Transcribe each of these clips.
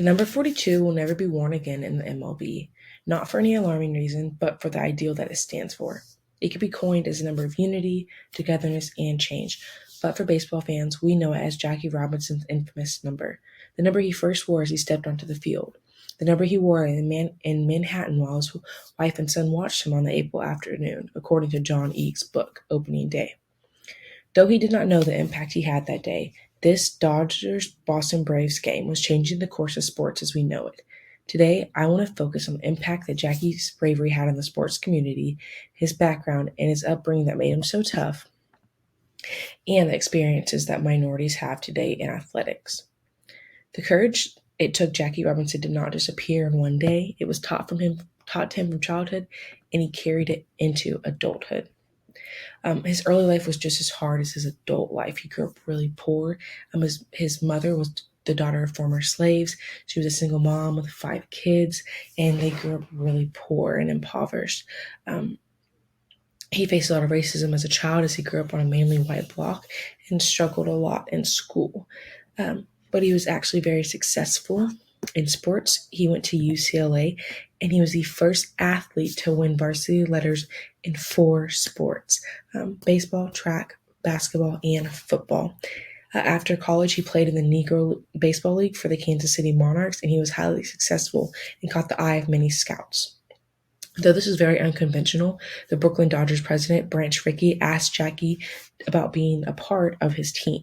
The number 42 will never be worn again in the MLB, not for any alarming reason, but for the ideal that it stands for. It could be coined as a number of unity, togetherness, and change, but for baseball fans, we know it as Jackie Robinson's infamous number, the number he first wore as he stepped onto the field, the number he wore in Manhattan while his wife and son watched him on the April afternoon, according to John Eakes' book, Opening Day. Though he did not know the impact he had that day, this Dodgers-Boston Braves game was changing the course of sports as we know it. Today, I want to focus on the impact that Jackie's bravery had on the sports community, his background, and his upbringing that made him so tough, and the experiences that minorities have today in athletics. The courage it took Jackie Robinson did not just appear in one day. It was taught to him from childhood, and he carried it into adulthood. His early life was just as hard as his adult life. He grew up really poor. His mother was the daughter of former slaves. She was a single mom with 5 kids, and they grew up really poor and impoverished. He faced a lot of racism as a child as he grew up on a mainly white block and struggled a lot in school. But he was actually very successful in sports. He went to UCLA, and he was the first athlete to win varsity letters in 4 sports: baseball, track, basketball, and football. After college, he played in the Negro Baseball League for the Kansas City Monarchs, and he was highly successful and caught the eye of many scouts. Though this is very unconventional, the Brooklyn Dodgers president, Branch Rickey, asked Jackie about being a part of his team.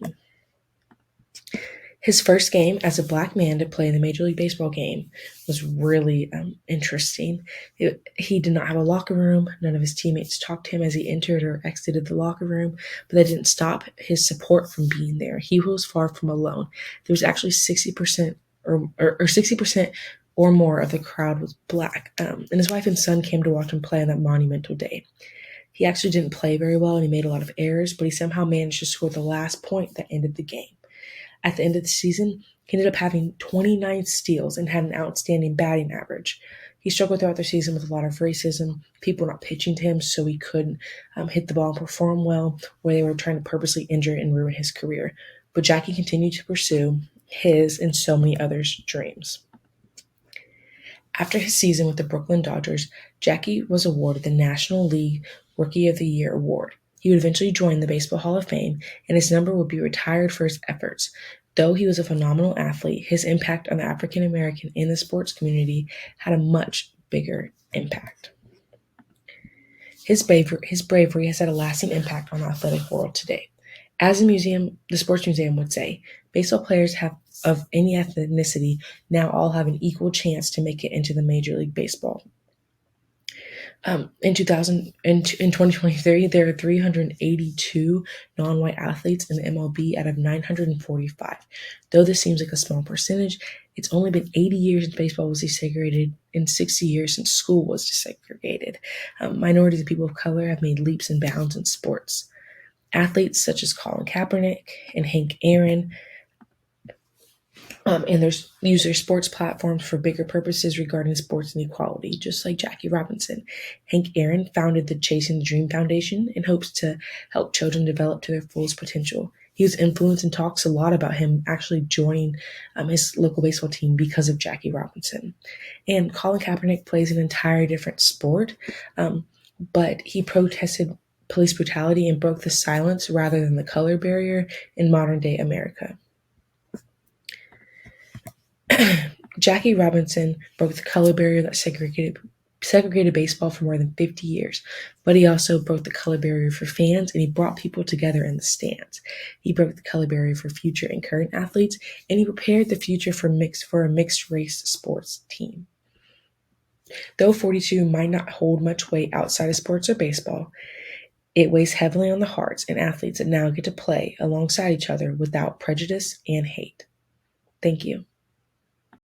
His first game as a black man to play in the Major League Baseball game was really interesting. He did not have a locker room. None of his teammates talked to him as he entered or exited the locker room, but that didn't stop his support from being there. He was far from alone. There was actually 60% or 60% or more of the crowd was black, and his wife and son came to watch him play on that monumental day. He actually didn't play very well, and he made a lot of errors, but he somehow managed to score the last point that ended the game. At the end of the season, he ended up having 29 steals and had an outstanding batting average. He struggled throughout the season with a lot of racism, people not pitching to him so he couldn't hit the ball and perform well, or they were trying to purposely injure and ruin his career. But Jackie continued to pursue his and so many others' dreams. After his season with the Brooklyn Dodgers, Jackie was awarded the National League Rookie of the Year award. He would eventually join the Baseball Hall of Fame, and his number would be retired for his efforts. Though he was a phenomenal athlete, his impact on the African American and the sports community had a much bigger impact. His bravery has had a lasting impact on the athletic world today. As the sports museum would say, baseball players of any ethnicity now all have an equal chance to make it into the Major League Baseball. In 2023, there are 382 non-white athletes in the MLB out of 945. Though this seems like a small percentage, it's only been 80 years since baseball was desegregated and 60 years since school was desegregated. Minorities and people of color have made leaps and bounds in sports. Athletes such as Colin Kaepernick and Hank Aaron and use their sports platforms for bigger purposes regarding sports and equality, just like Jackie Robinson. Hank Aaron founded the Chasing the Dream Foundation in hopes to help children develop to their fullest potential. He was influenced and talks a lot about him actually joining his local baseball team because of Jackie Robinson. And Colin Kaepernick plays an entirely different sport, but he protested police brutality and broke the silence rather than the color barrier in modern-day America. Jackie Robinson broke the color barrier that segregated baseball for more than 50 years, but he also broke the color barrier for fans, and he brought people together in the stands. He broke the color barrier for future and current athletes, and he prepared the future for a mixed race sports team. Though 42 might not hold much weight outside of sports or baseball, it weighs heavily on the hearts and athletes that now get to play alongside each other without prejudice and hate. Thank you.